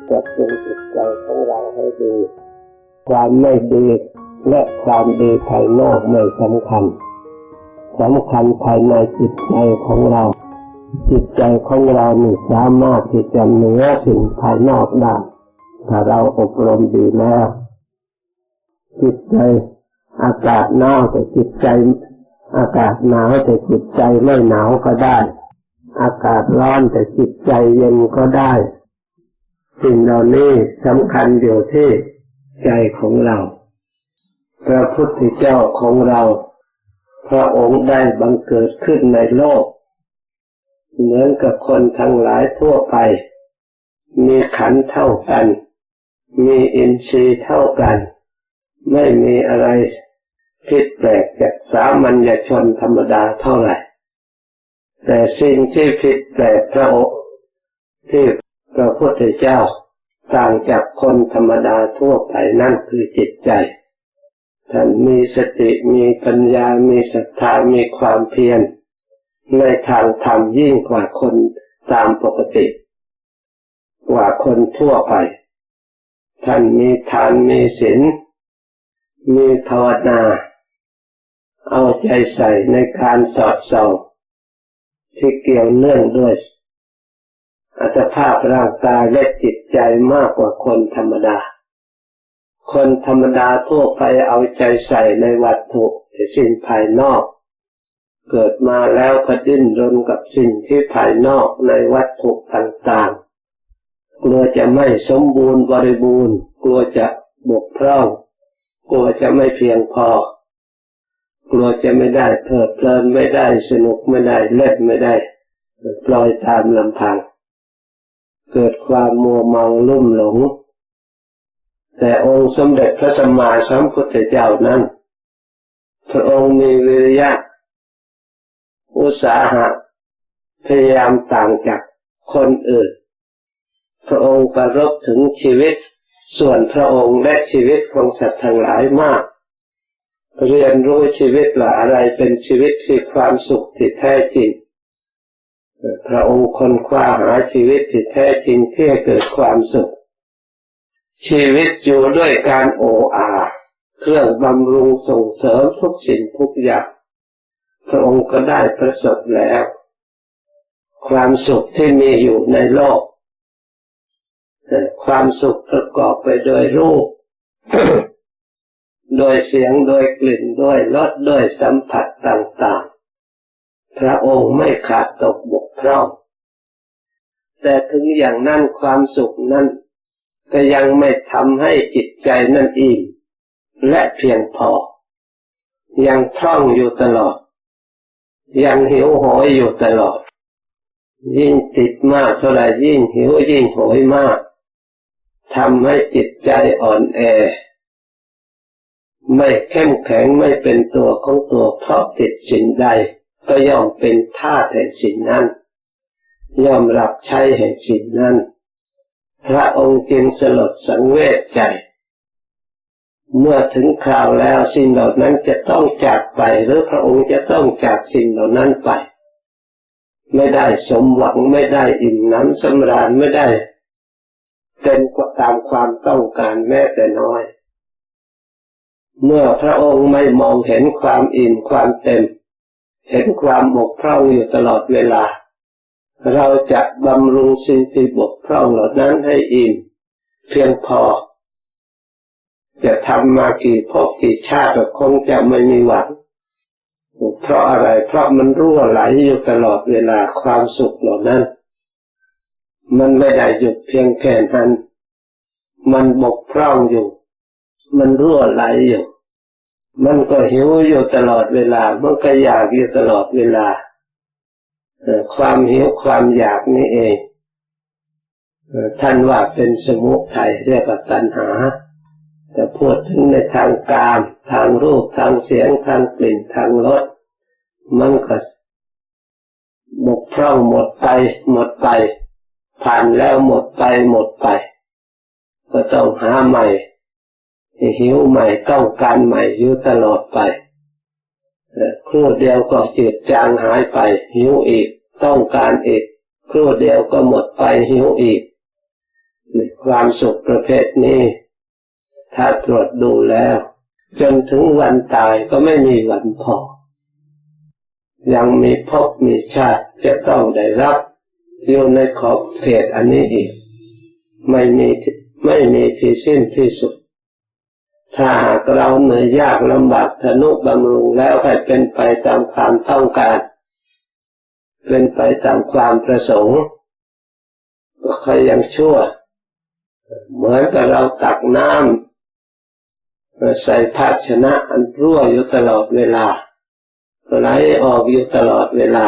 ปรับปรุงจิตใจของเราให้ดีความไม่ดีและความดีภายนอกไม่สำคัญภายในจิตใจของเราจิตใจของเรานี่สามารถที่จะเหนือสิ่งภายนอกได้ถ้าเราอบรมดีแล้วจิตใจอากาศหนาวแต่จิตใจอากาศหนาวแต่จิตใจไม่หนาวก็ได้อากาศร้อนแต่จิตใจเย็นก็ได้สิ่งเหล่านี้สำคัญอยู่ที่ใจของเราพระพุทธเจ้าของเราพระองค์ได้บังเกิดขึ้นในโลกเหมือนกับคนทั้งหลายทั่วไปมีขันธ์เท่ากันมีอินทรีย์เท่ากันไม่มีอะไรผิดแปลกจากสามัญชนธรรมดาเท่าไหร่แต่สิ่งที่ผิดแปลกพระองค์ที่พระพุทธเจ้าต่างจากคนธรรมดาทั่วไปนั่นคือจิตใจท่านมีสติมีปัญญามีศรัทธามีความเพียรในทางธรรมยิ่งกว่าคนตามปกติกว่าคนทั่วไปท่านมีทานมีศีลมีภาวนาเอาใจใส่ในการสอดส่องที่เกี่ยวเนื่องด้วยอัตภาพร่างกายและจิตใจมากกว่าคนธรรมดาคนธรรมดาทั่วไปเอาใจใส่ในวัตถุสิ่งภายนอกเกิดมาแล้วก็ดิ้นรนกับสิ่งที่ภายนอกในวัตถุต่างๆกลัวจะไม่สมบูรณ์บริบูรณ์กลัวจะบกพร่องกลัวจะไม่เพียงพอกลัวจะไม่ได้เพลิดเพลินไม่ได้สนุกไม่ได้เล่นไม่ได้ปล่อยตามลำพังเกิดความมัวเมาลุ่มหลงแต่องค์สมเด็จพระสัมมาสัมพุทธเจ้านั้นพระองค์มีวิริยะอุตสาหะพยายามต่างจากคนอื่นพระองค์ประรบถึงชีวิตส่วนพระองค์และชีวิตของสัตว์ทั้งหลายมากเรียนรู้ชีวิตว่าอะไรเป็นชีวิตที่ความสุขที่แท้จริงพระองค์ค้นคว้าหาชีวิตที่แท้จริงที่ให้เกิดความสุขชีวิตอยู่ด้วยการโอ้อาเครื่องบำรุงส่งเสริมทุกสิ่งทุกอย่างพระองค์ก็ได้ประสบแล้วความสุขที่มีอยู่ในโลกความสุขประกอบไปโดยรูป โดยเสียงโดยกลิ่นโดยรสโดยสัมผัสต่างๆพระองค์ไม่ขาดตกบกพร่องแต่ถึงอย่างนั้นความสุขนั้นก็ยังไม่ทำให้จิตใจนั่นอิ่มและเพียงพอยังพร่องอยู่ตลอดยังหิวโหยอยู่ตลอดยิ่งติดมากเท่าไหร่ยิ่งหิวยิ่งโหยมากทำให้จิตใจอ่อนแอไม่เข้มแข็งไม่เป็นตัวของตัวเพราะติดสิ่งใดก็ย่อมเป็นทาสแห่งสิ่งนั้นย่อมรับใช้แห่งสิ่งนั้นพระองค์จึงสลดสังเวชใจเมื่อถึงคราวแล้วสิ่งเหล่านั้นจะต้องจากไปหรือพระองค์จะต้องจากสิ่งเหล่านั้นไปไม่ได้สมหวังไม่ได้อิ่มหนำสำราญไม่ได้เป็นตามความต้องการแม้แต่น้อยเมื่อพระองค์ไม่มองเห็นความอิ่มความเต็มเห็นความบกพร่องอยู่ตลอดเวลาเราจะบำรุงสิ่งที่บกพร่องเหล่านั้นให้อิ่มเพียงพอจะทำมากี่ภพกี่ชาติก็คงจะไม่มีหวังเพราะอะไรเพราะมันรั่วไหลอยู่ตลอดเวลาความสุขเหล่านั้นมันไม่ได้หยุดเพียงแค่นั้นมันบกพร่องอยู่มันรั่วไหลอยู่มันก็หิวอยู่ตลอดเวลามันก็อยากอยู่ตลอดเวลาความหิวความอยากนี่เองท่านว่าเป็นสมุทัยเรียกว่าตัณหาแต่พูดถึงในทางกามทางรูปทางเสียงทางกลิ่นทางรสมันก็บกพร่องหมดไปผ่านแล้วหมดไปก็ต้องหาใหม่หิวใหม่ต้องการใหม่อยู่ตลอดไปครู่เดียวก็จืดจางหายไปหิวอีกต้องการอีกครู่เดียวก็หมดไปหิวอีก ความสุขประเภทนี้ถ้าตรวจดูแล้วจนถึงวันตายก็ไม่มีวันพอยังมีภพมีชาติจะต้องได้รับอยู่ในขอบเขตอันนี้อีกไม่มีที่สิ้นที่สุดถ้าหากเราเหนื่อยยากลำบากทนุบำรุงแล้วให้เป็นไปตามความต้องการเป็นไปตามความประสงค์ก็ค่อยยังชั่วเหมือนกับเราตักน้ำใส่ภาชนะอันรั่วอยู่ตลอดเวลาไหลออกอยู่ตลอดเวลา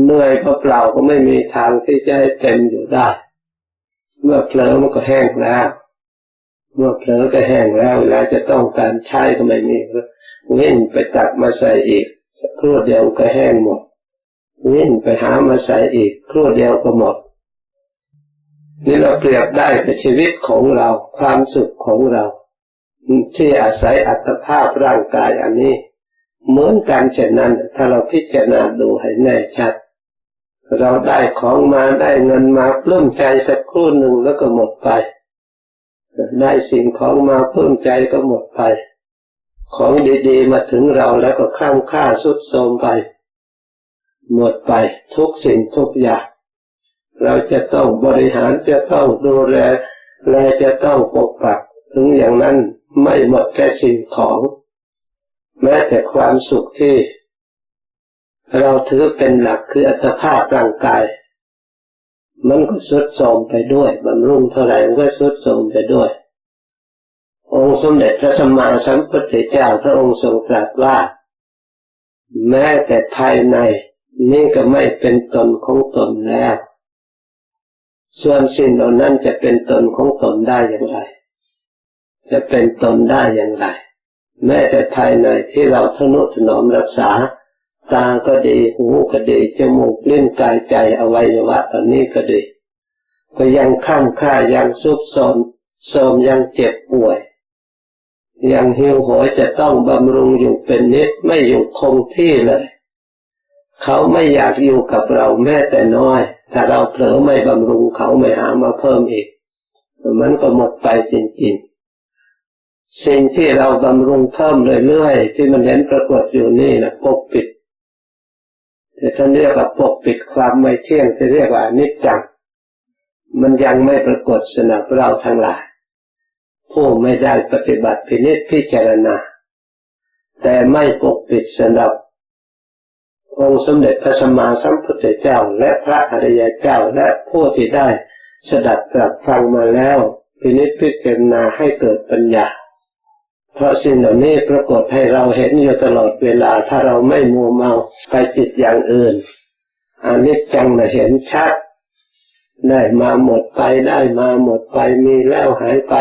เหนื่อยเปล่าก็ไม่มีทางที่จะให้เต็มอยู่ได้เมื่อเผลอมันก็แห้งแล้วเมื่อเผลอก็แห้งแล้วเวลาจะต้องการใช้ก็ไม่มีวิ่งไปตักมาใส่อีกครู่เดียวก็แห้งหมดวิ่งไปหามาใส่อีกครู่เดียวก็หมดนี่เราเปรียบได้กับชีวิตของเราความสุขของเราที่อาศัยอัตภาพร่างกายอันนี้เหมือนกันเช่นนั้นถ้าเราพิจารณาดูให้แน่ชัดเราได้ของมาได้เงินมาปลื้มใจสักครู่หนึ่งแล้วก็หมดไปได้สิ่งของมาปลื้มใจก็หมดไปของดีๆมาถึงเราแล้วก็คลั่งคล้าทรุดโทรมไปหมดไปทุกสิ่งทุกอย่างเราจะต้องบริหารจะต้องดูแลและจะต้องปกปักถึงอย่างนั้นไม่หมดแค่สิ่งของแม้แต่ความสุขที่เราถือเป็นหลักคืออัตภาพร่างกายมันก็ทรุดโทรมไปด้วยบำรุงเท่าไหร่มันก็ทรุดโทรมไปด้วยองค์สมเด็จพระสัมมาสัมพุทธเจ้าพระองค์ทรงตรัสว่าแม้แต่ภายในนี่ก็ไม่เป็นตนของตนแล้วส่วนสิ่งเหล่านั้นจะเป็นตนของตนได้อย่างไรจะเป็นตนได้อย่างไรแม้แต่ภายในที่เราทนุถนอมรักษาตาก็ดีหูก็ดีจมูกลิ้นกายใจอวัยวะอันนี้ก็ดีก็ยังข้ามค่ายังทรุดโทรมยังเจ็บป่วยยังหิวโหยจะต้องบำรุงอยู่เป็นนิดไม่อยู่คงที่เลยเขาไม่อยากอยู่กับเราแม้แต่น้อยถ้าเราเผลอไม่บำรุงเขาไม่หามาเพิ่มอีกมันก็หมดไปจริงๆสิ่งที่เราบำรุงเพิ่มเรื่อยๆที่มันเห็นปรากฏอยู่นี่นะปกปิดแต่ท่านเรียกว่าปกปิดความไม่เที่ยงจะเรียกว่าอนิจจังมันยังไม่ปรากฏสำหรับเราทั้งหลายผู้ไม่ได้ปฏิบัติพิจารณาแต่ไม่ปกปิดสำหรับองค์สมเด็จพระสัมมาสัมพุทธเจ้าและพระอริยเจ้าและผู้ที่ได้สดับตรับฟังมาแล้วพิจารณาให้เกิดปัญญาเพราะสิ่งเหล่านี้ปรากฏให้เราเห็นอยู่ตลอดเวลาถ้าเราไม่มัวเมาไปจิตอย่างอื่นอนิจจังน่ะเห็นชัดได้มาหมดไปได้มาหมดไปมีแล้วหายไป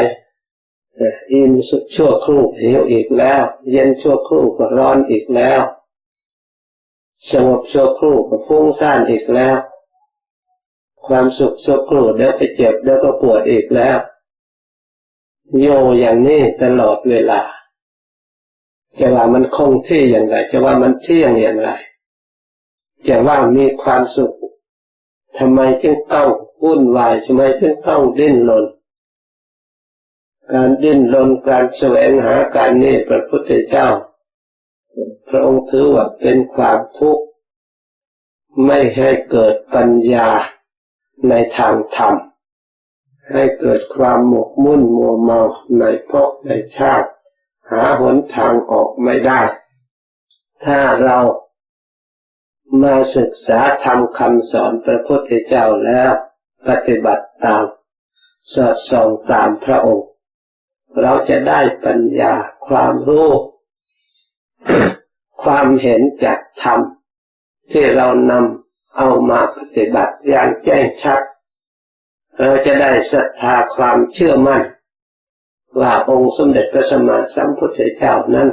อิ่มสุดชั่วครู่หิวอีกแล้วเย็นชั่วครู่ก็ร้อนอีกแล้วสงบชั่วครู่ก็ฟุ้งซ่านอีกแล้วความสุขชั่วครู่เดี๋ยวไปเจ็บเดี๋ยวก็ปวดอีกแล้วโยอย่างนี้ตลอดเวลาจะว่ามันคงที่อย่างไรจะว่ามันเที่ยงอย่างไรจะว่ามีความสุขทำไมจึงต้องวุ่นวายทำไมจึงต้องดิ้นรนการดิ้นรนการแสวงหาการนี้พระพุทธเจ้าพระองค์ถือว่าเป็นความทุกข์ไม่ให้เกิดปัญญาในทางธรรมให้เกิดความหมกมุ่นมัวเมาในภพในชาติหาหนทางออกไม่ได้ถ้าเรามาศึกษาธรรมคำสอนพระพุทธเจ้าแล้วปฏิบัติตามสอดส่องตามพระองค์เราจะได้ปัญญาความรู้ความเห็นจากธรรมที่เรานำเอามาปฏิบัติอย่างแจ้งชัดเราจะได้ศรัทธาความเชื่อมั่นว่าองค์สมเด็จพระสัมมาสัมพุทธเจ้านั้น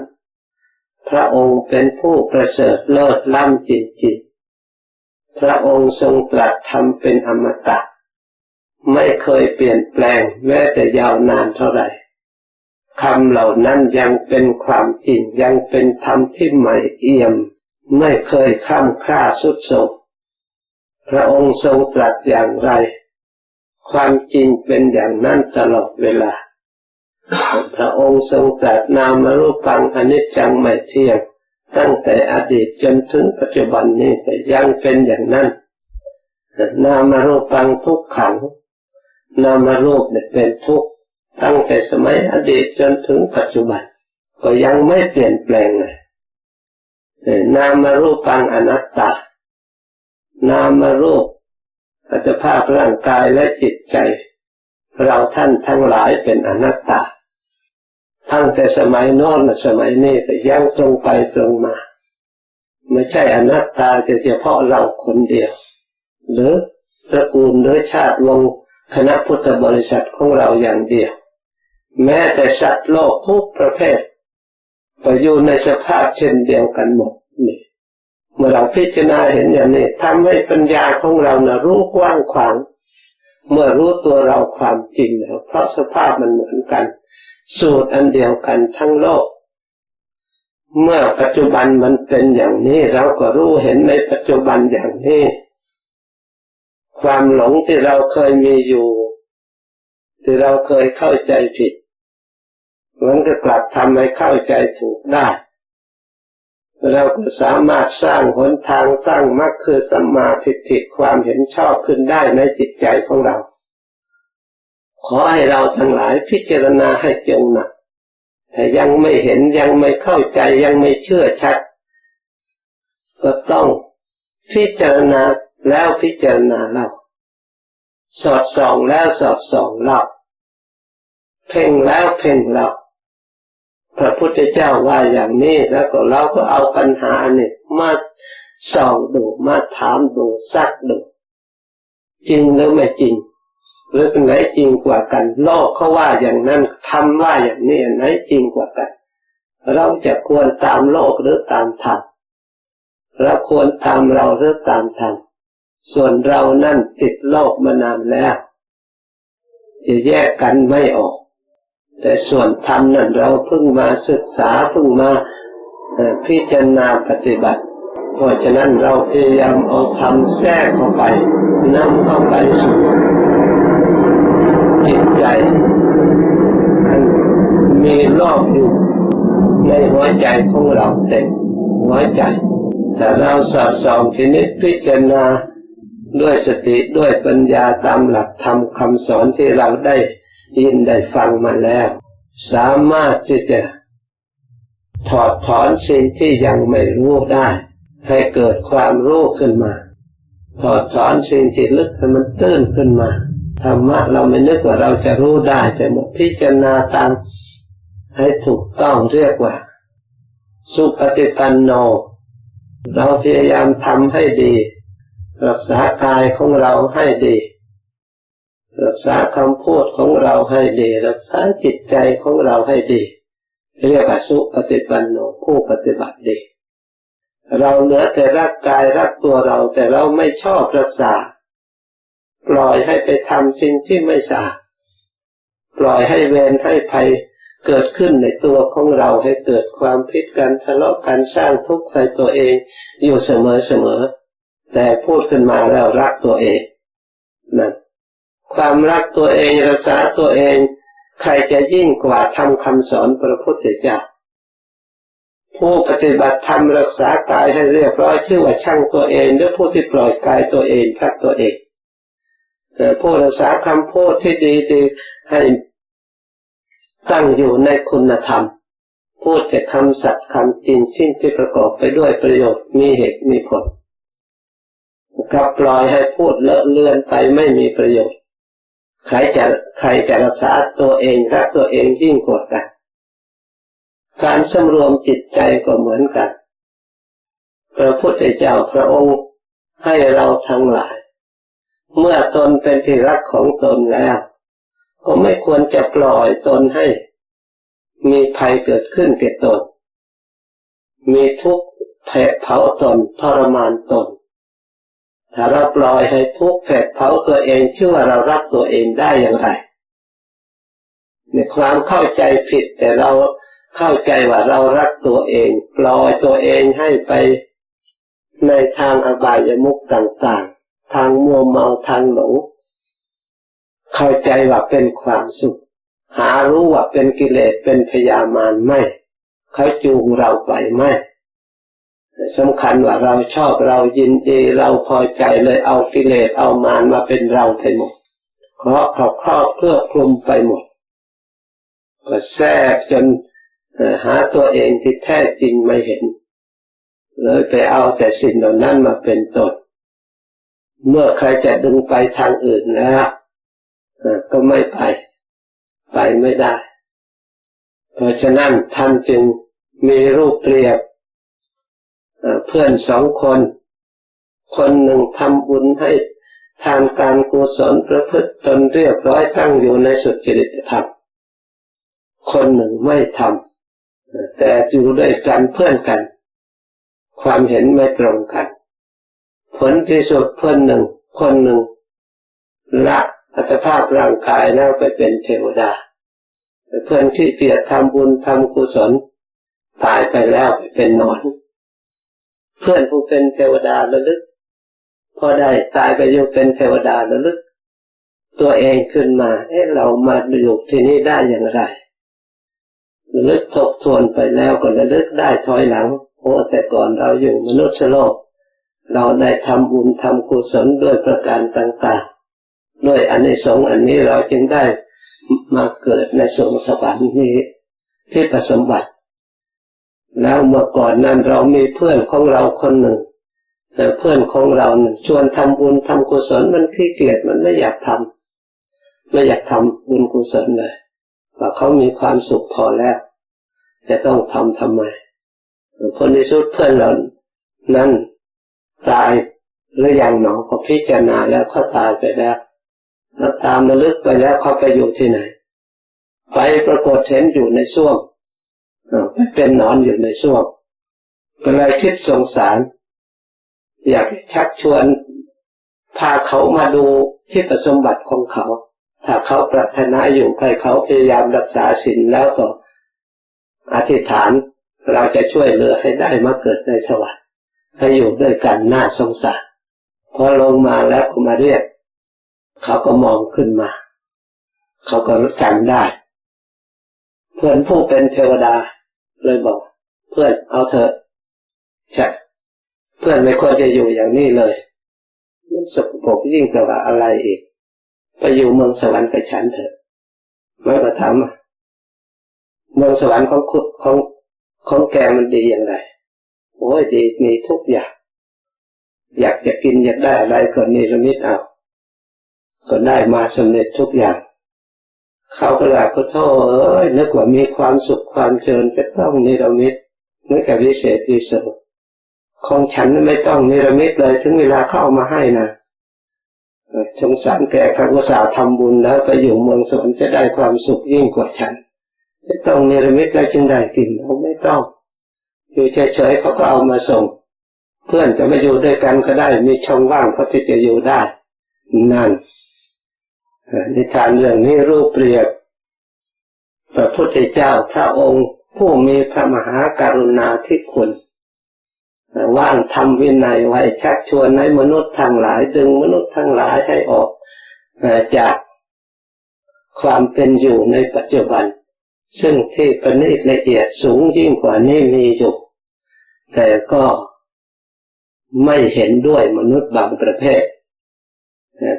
พระองค์เป็นผู้ประเสริฐเลิศล้ำจริงๆพระองค์ทรงตรัสธรรมเป็นอมตะไม่เคยเปลี่ยนแปลงแม้แต่ยาวนานเท่าไหร่คำเหล่านั้นยังเป็นความจริงยังเป็นธรรมที่ใหม่เอี่ยมไม่เคยข้ามค่าทรุดโทรมพระองค์ทรงตรัสอย่างไร ความจริงเป็นอย่างนั้นตลอดเวลาพระองค์ทรงตรัสนามรูปังอนิจจังไม่เที่ยงตั้งแต่อดีตจนถึงปัจจุบันนี้แต่ยังเป็นอย่างนั้นนามรูปังทุกขังนามรูปเนี่ยเป็นทุกข์ตั้งแต่สมัยอดีตจนถึงปัจจุบันก็ยังไม่เปลี่ยนแปลงเลยนามรูปังอนัตตานามรูปอัตภาพร่างกายและจิตใจเราท่านทั้งหลายเป็นอนัตตาตั้งแต่สมัยโน้นสมัยนี้แต่ยังตรงไปตรงมาไม่ใช่อนัตตาเฉพาะเราคนเดียวหรือตระกูลหรือชาติวงศ์คณะพุทธบริษัทของเราอย่างเดียวแม้แต่สัตว์โลกทุกประเภทก็อยู่ในสภาพเช่นเดียวกันหมดนี่เมื่อเราพิจารณาเห็นอย่างนี้ทำให้ปัญญาของเรารู้กว้างขวางเมื่อรู้ตัวเราความจริงแล้วเพราะสภาพมันเหมือนกันสูตรอันเดียวกันทั้งโลกเมื่อปัจจุบันมันเป็นอย่างนี้เราก็รู้เห็นในปัจจุบันอย่างนี้ความหลงที่เราเคยมีอยู่ที่เราเคยเข้าใจผิดมันก็กลับทำให้เข้าใจถูกได้เราก็สามารถสร้างหนทางสร้างมรรคคือสัมมาทิฏฐิความเห็นชอบขึ้นได้ในจิตใจของเราขอให้เราทั้งหลายพิจารณาให้จงหนักแต่ยังไม่เห็นยังไม่เข้าใจยังไม่เชื่อชัดก็ต้องพิจารณาแล้วพิจารณาเล่าสอดส่องแล้วสอดส่องเล่าเพ่งแล้วเพ่งเล่าพระพุทธเจ้าว่าอย่างนี้แล้วก็เราก็เอาปัญหาเนี่ยมาส่องดูมาถามดูซักดูจริงหรือไม่จริงหรือเป็นไหนจริงกว่ากันโลกเขาว่าอย่างนั้นทำว่าอย่างนี้ไหนจริงกว่ากันเราจะควรตามโลกหรือตามธรรมเราควรตามเราหรือตามธรรมส่วนเรานั่นติดโลกมานานแล้วจะแยกกันไม่ออกแต่ส่วนธรรมนั้นเราเพิ่งมาศึกษาเพิ่งมาพิจารณาปฏิบัติเพราะฉะนั้นเราพยายามเอาธรรมแทรกเข้าไปนำเข้าไปสู่จิตใจมีรอบอยู่ในหัวใจของเราเต็มหัวใจแต่เราสอดส่องพินิจพิจารณาด้วยสติด้วยปัญญาตามหลักธรรมคำสอนที่เราได้ยินได้ฟังมาแล้วสามารถที่จะถอดถอนสิ่งที่ยังไม่รู้ได้ให้เกิดความรู้ขึ้นมาถอดถอนสิ่งที่ลึกให้มันตื้นขึ้นมาธรรมะเราไม่นึกว่าเราจะรู้ได้แต่เมื่อพิจารณาตามให้ถูกต้องเรียกว่าสุปฏิปันโนเราพยายามทำให้ดีรักษากายของเราให้ดีรักษาคำพูดของเราให้ดีรักษาจิตใจของเราให้ดีเรียกว่าสุปฏิปันโนผู้ปฏิบัติดีเราเหลือแต่รักกายรักตัวเราแต่เราไม่ชอบรักษาปล่อยให้ไปทำสิ่งที่ไม่สะอาดปล่อยให้เวรให้ภัยเกิดขึ้นในตัวของเราให้เกิดความผิดกันทะเลาะกันสร้างทุกข์ใส่ตัวเองอยู่เสมอแต่พูดขึ้นมาแล้วรักตัวเองนั่นความรักตัวเองรักษาตัวเองใครจะยิ่งกว่าทำคำสอนพระพุทธเจ้าผู้ปฏิบัติธรรมรักษากายให้เรียบร้อยชื่อว่าช่างตัวเองหรือผู้ที่ปล่อยกายตัวเองทักตัวเองแต่ผู้รักษาคำพูดที่ดีๆให้ตั้งอยู่ในคุณธรรมพูดแต่คำสัตย์คำจริงสิ่งที่ประกอบไปด้วยประโยชน์มีเหตุมีผลกับปล่อยให้พูดเลอะเลือนไปไม่มีประโยชน์ใครจะรักษาตัวเองรักตัวเองยิ่งกว่ากันการสำรวมจิตใจก็เหมือนกันพระพุทธเจ้าพระองค์ให้เราทั้งหลายเมื่อตนเป็นที่รักของตนแล้วก็ไม่ควรจะปล่อยตนให้มีภัยเกิดขึ้นแก่ตนมีทุกข์แผดเผาตนทรมานตนถ้าเราปล่อยให้ทุกข์แผดเผาตัวเองชื่อว่าเรารักตัวเองได้อย่างไรในความเข้าใจผิดแต่เราเข้าใจว่าเรารักตัวเองปล่อยตัวเองให้ไปในทางอบายมุขต่างๆทางมัวเมาทางหลง เข้าใจว่าเป็นความสุขหารู้ว่าเป็นกิเลสเป็นพยามารไม่เขาจูงเราไปไม่สำคัญว่าเราชอบเรายินดีเราพอใจเลยเอากิเลสเอามารมาเป็นเราไปหมดเพราะเขาครอบเครือคลุมไปหมดก็แทรกจนหาตัวเองที่แท้จริงไม่เห็นเลยไปเอาแต่สิ่งเหล่านั้นมาเป็นตนเมื่อใครจะดึงไปทางอื่นแล้วก็ไม่ไปไม่ได้เพราะฉะนั้นท่านจึงมีรูปเปรียบเพื่อนสองคนคนหนึ่งทำบุญให้ทานการกุศลประพฤติตนเรียบร้อยตั้งอยู่ในสุจริตธรรมคนหนึ่งไม่ทำแต่อยู่ด้วยกันเพื่อนกันความเห็นไม่ตรงกันผลที่สุดคนหนึ่งละอัตภาพร่างกายแล้วไปเป็นเทวดาเพื่อนที่เกียรติทำบุญทำกุศลตายไปแล้วไปเป็นนอนเพื่อนผู้เป็นเทวดาระลึกพอได้ตายไปอยู่เป็นเทวดาระลึกตัวเองขึ้นมาเรามาอยู่ที่นี่ได้อย่างไรระลึกทบทวนไปแล้วก็ระลึกได้ถอยหลังแต่ก่อนเราอยู่มนุษย์โลกเราได้ทำบุญทำกุศลด้วยประการต่างๆด้วยอานิสงส์อันนี้เราจึงได้มาเกิดในสวงสวรรค์นี้ที่ประสมบัติแล้วเมื่อก่อนนั้นเรามีเพื่อนของเราคนหนึ่งแต่เพื่อนของเราชวนทำบุญทำกุศลมันขี้เกียจมันไม่อยากทำบุญกุศลเลยว่าเขามีความสุขพอแล้วจะต้องทำไมผลที่สุดเพื่อนเรานั้นตายหรือยังหนอพอพิจารณาแล้วเขาตายไปแล้วตามระลึกไปแล้วเขาไปอยู่ที่ไหนไปปรากฏเห็นอยู่ในส้วมเป็นนอนอยู่ในส้วมก็เลยคิดสงสารอยากชักชวนพาเขามาดูที่สมบัติของเขาถ้าเขาปรารถนาอยู่ให้เขาพยายามรักษาศีลแล้วก็อธิษฐานเราจะช่วยเหลือให้ได้มาเกิดในสวรรค์ให้อยู่ด้วยกันน่าสงสารพอลงมาแล้วก็มาเรียกเขาก็มองขึ้นมาเขาก็รู้จำได้เพื่อนผู้เป็นเทวดาเลยบอกเพื่อนเอาเถอะใช่เพื่อนไม่ควรจะอยู่อย่างนี้เลยมันสกปรกยิ่งกว่าอะไรอีกไปอยู่เมืองสวรรค์กับฉันเถอะไม่ก็ถามเมืองสวรรค์ของแกมันดีอย่างไรโอ้ยดีมีทุกอย่างอยากจะกินอยากได้อะไรก็นิรมิตเอาก็ได้มาสำเร็จทุกอย่างเขาก็เลยขอโทษนึกว่ามีความสุขความเจริญจะต้องนิรมิตนึกว่าวิเศษวิโสของฉันไม่ต้องนิรมิตเลยถึงเวลาเข้ามาให้นะสงสารแกเขาอุตส่าห์ทำบุญแล้วไปอยู่เมืองสวรรค์จะได้ความสุขยิ่งกว่าฉันจะต้องนิรมิตแล้วจึงได้กินเขาไม่ต้องอยู่เฉยๆเขาก็เอามาส่งเพื่อนจะไม่อยู่ด้วยกันก็ได้มีช่องว่างเขาที่จะอยู่ได้นั่นนิทานเรื่องนี้รูปเปรียบพระพุทธเจ้าพระองค์ผู้มีพระมหากรุณาธิคุณว่างทำวินัยไว้ชักชวนให้มนุษย์ทั้งหลายดึงมนุษย์ทั้งหลายให้ออกจากความเป็นอยู่ในปัจจุบันซึ่งที่ประณีตละเอียดสูงยิ่งกว่านี้มีอยู่แต่ก็ไม่เห็นด้วยมนุษย์บางประเภท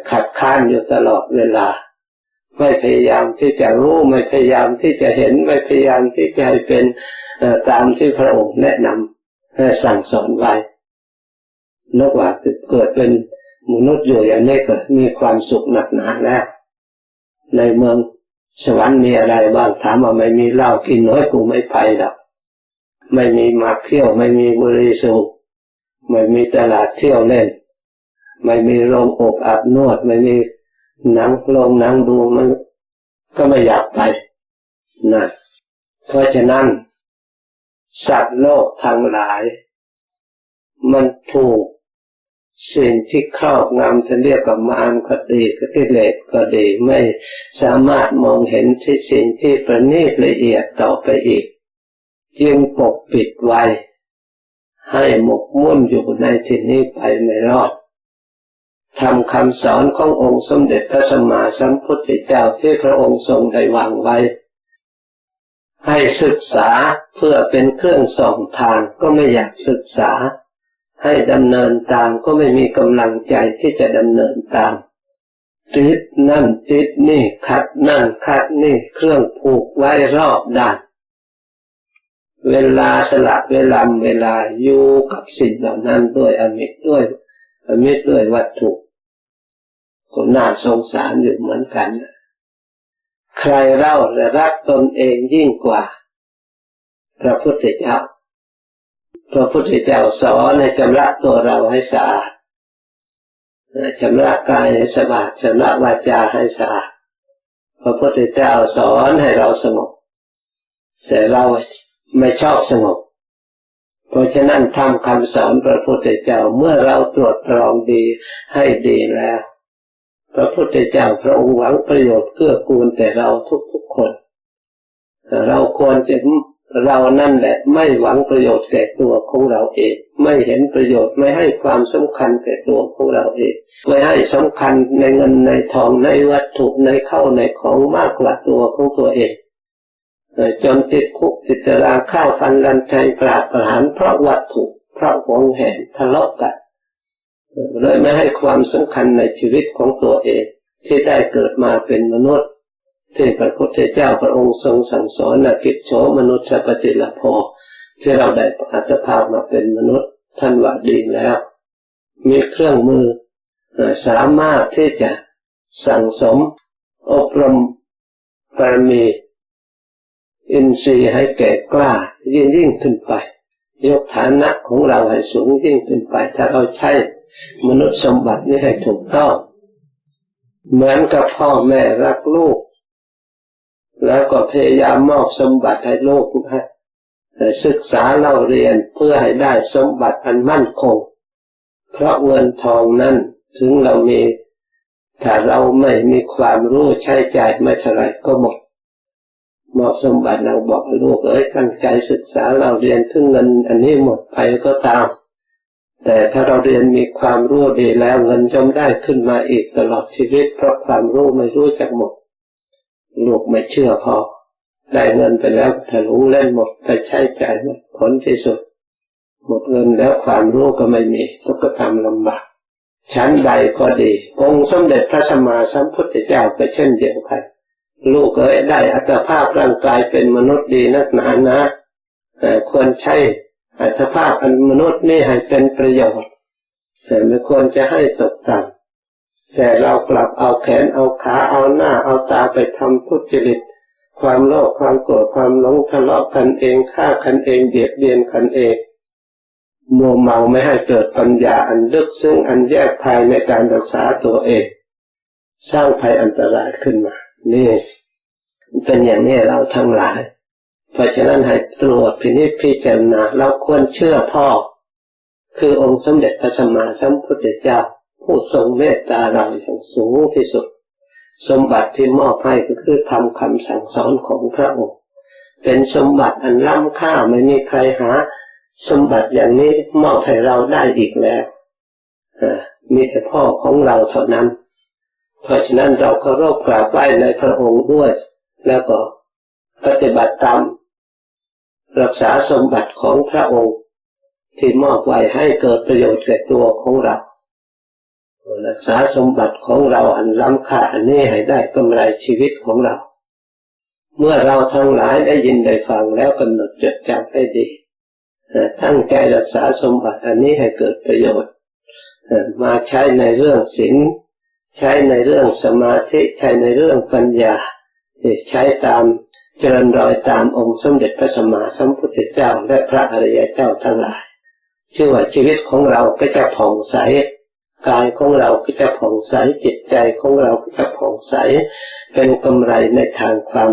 ขัดข้านอยู่ตลอดเวลาไม่พยายามที่จะรู้ไม่พยายามที่จะเห็นไม่พยายามที่จะให้เป็นตามที่พระองค์แนะนำสั่งสอนไว้นึกว่าเกิดเป็นมนุษย์อยู่อย่างนี้ก็มีความสุขหนักหนาแล้วในเมืองสวรรค์มีอะไรบ้างถามว่าไม่มีเหล้ากินน้อยกูไม่ไปหรอกไม่มีมาเที่ยวไม่มีบุหรี่สูบไม่มีตลาดเที่ยวเล่นไม่มีโรงอบอาบนวดไม่มีหนังโรงหนังดูมันก็ไม่อยากไปนะเพราะฉะนั้นสัตว์โลกทั้งหลายมันถูกสิ่งที่ครอบงำจะเรียกว่ามารก็ดีกิเลสก็ดีไม่สามารถมองเห็นที่สิ่งที่ประณีตละเอียดต่อไปอีกจึงปกปิดไว้ให้หมกมุ่นอยู่ในที่นี้ไปไม่รอด ทำคำสอนขององค์สมเด็จพระสัมมาสัมพุทธเจ้าที่พระองค์ทรงได้วางไว้ให้ศึกษาเพื่อเป็นเครื่องส่องทางก็ไม่อยากศึกษาให้ดำเนินตามก็ไม่มีกำลังใจที่จะดำเนินตามติดนั่นติดนี่ขัดนั่นขัดนี่เครื่องผูกไว้รอบด้านเวลาสละเวลาอยู่กับสิ่งเหล่านั้นด้วยอมิตรด้วยวัตถุก็น่าสงสารอยู่เหมือนกันใครเล่าจะรักตนเองยิ่งกว่าพระพุทธเจ้าสอนให้ชำระตัวเราให้สะอาดชำระกายให้สะอาดชำระวาจาให้สะอาดพระพุทธเจ้าสอนให้เราสงบแต่เราไม่ชอบสงบเพราะฉะนั้นทำคำสอนพระพุทธเจ้าเมื่อเราตรวจตรองดีให้ดีแล้วพระพุทธเจ้าพระองค์หวังประโยชน์เกื้อกูลแต่เราทุกคนเราควรจะเรานั่นแหละไม่หวังประโยชน์แก่ตัวของเราเองไม่เห็นประโยชน์ไม่ให้ความสำคัญแก่ตัวของเราเองไม่ให้สำคัญในเงินในทองในวัตถุในข้าวในของมากกว่าตัวของตัวเองจนติดคุกติดตารางข้าวฟันรันชัยปราบประหารเพราะวัตถุเพราะหวงแหนทะเลาะกันเลยไม่ให้ความสำคัญในชีวิตของตัวเองที่ได้เกิดมาเป็นมนุษย์ที่พระพุทธเจ้าพระองค์ทรงสั่งสอนกิจโฉมนุษย์ปฏิละโภที่เราได้อัตภาพมาเป็นมนุษย์ท่านว่าดีแล้วมีเครื่องมือสามารถที่จะสั่งสมอบรมบารมีอินทรีย์ให้แก่กล้ายิ่งขึ้นไปยกฐานะของเราให้สูงยิ่งขึ้นไปถ้าเราใช้มนุษย์สมบัตินี้ให้ถูกต้องเหมือนกับพ่อแม่รักลูกแล้วก็พยายามมอบสมบัติให้ลูกให้ศึกษาเล่าเรียนเพื่อให้ได้สมบัติอันมั่นคงเพราะเงินทองนั้นถึงเรามีถ้าเราไม่มีความรู้ใช้จ่ายไม่เท่าไรก็หมดมอบสมบัติเราบอกลูกตั้งใจศึกษาเราเรียนถึงเงินอันนี้หมดไปก็ตามแต่ถ้าเราเรียนมีความรู้ดีแล้วเงินย่อมได้ขึ้นมาอีกตลอดชีวิตเพราะความรู้ไม่รู้จักหมดลูกไม่เชื่อพอได้เงินไปแล้วถ้ารู้เล่นหมดไปใช้จ่ายหมดผลที่สุดหมดเงินแล้วความรู้ก็ไม่มีก็ทำลำบากชั้นใดก็ดีองค์สมเด็จพระสัมมาสัมพุทธเจ้าก็เช่นเดียวกันลูกได้อัตภาพร่างกายเป็นมนุษย์ดีนักหนานะควรใช้อัตภาพอันมนุษย์นี่ให้เป็นประโยชน์แต่ไม่ควรจะให้ตกต่ำแต่เรากลับเอาแขนเอาขาเอาหน้าเอาตาไปทำทุจริตความโลภความโกรธความหลงทะเลาะกันเองฆ่ากันเองเบียดเบียนกันเองมัวเมาไม่ให้เกิดปัญญาอันลึกซึ้งอันแยกภัยในการรักษาตัวเองสร้างภัยอันตรายขึ้นมานี่เป็นอย่างนี้เราทั้งหลายเพราะฉะนั้นให้ตรวจพินิจพิจารณาเราควรเชื่อพ่อคือองค์สมเด็จพระสัมมาสัมพุทธเจ้าผู้ทรงเมตตาเราอย่างสูงที่สุดสมบัติที่มอบให้ก็คือทำคำสั่งสอนของพระองค์เป็นสมบัติอันล้ำค่าไม่มีใครหาสมบัติอย่างนี้มอบให้เราได้อีกแล้วมีแต่พ่อของเราเท่านั้นเพราะฉะนั้นเราเคารพกราบไหว้ในพระองค์ด้วยแล้วก็ปฏิบัติตามรักษาสมบัติของพระองค์ที่มอบไว้ให้เกิดประโยชน์แก่ตัวของเรารักษาสมบัติของเราอันล้ำค่าอันนี้ให้ได้กำไรชีวิตของเราเมื่อเราทั้งหลายได้ยินได้ฟังแล้วกำหนดจดจำให้ดีตั้งใจรักษาสมบัติอันนี้ให้เกิดประโยชน์มาใช้ในเรื่องศีลใช้ในเรื่องสมาธิใช้ในเรื่องปัญญาใช้ตามเจริญรอยตามองค์สมเด็จพระสัมมาสัมพุทธเจ้าและพระอริยเจ้าทั้งหลายชื่อว่าชีวิตของเราก็จะผ่องใสกายของเราก็จะผ่องใสจิตใจของเราก็จะผ่องใสเป็นกำไรในทางความ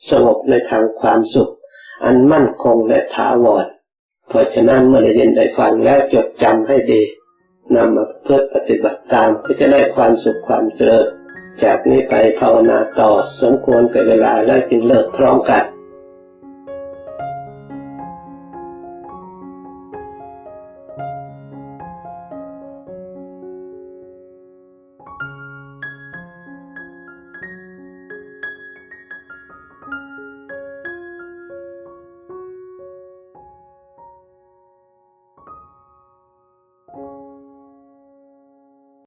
สงบในทางความสุขอันมั่นคงและถาวรเพราะฉะนั้นเมื่อได้ยินได้ฟังแล้วจดจำให้ดีนำมาเพื่อปฏิบัติตามก็จะได้ความสุขความเจริญจากนี้ไปภาวนาต่อสมควรแก่เวลาแล้วจึงเลิกพร้อมกัน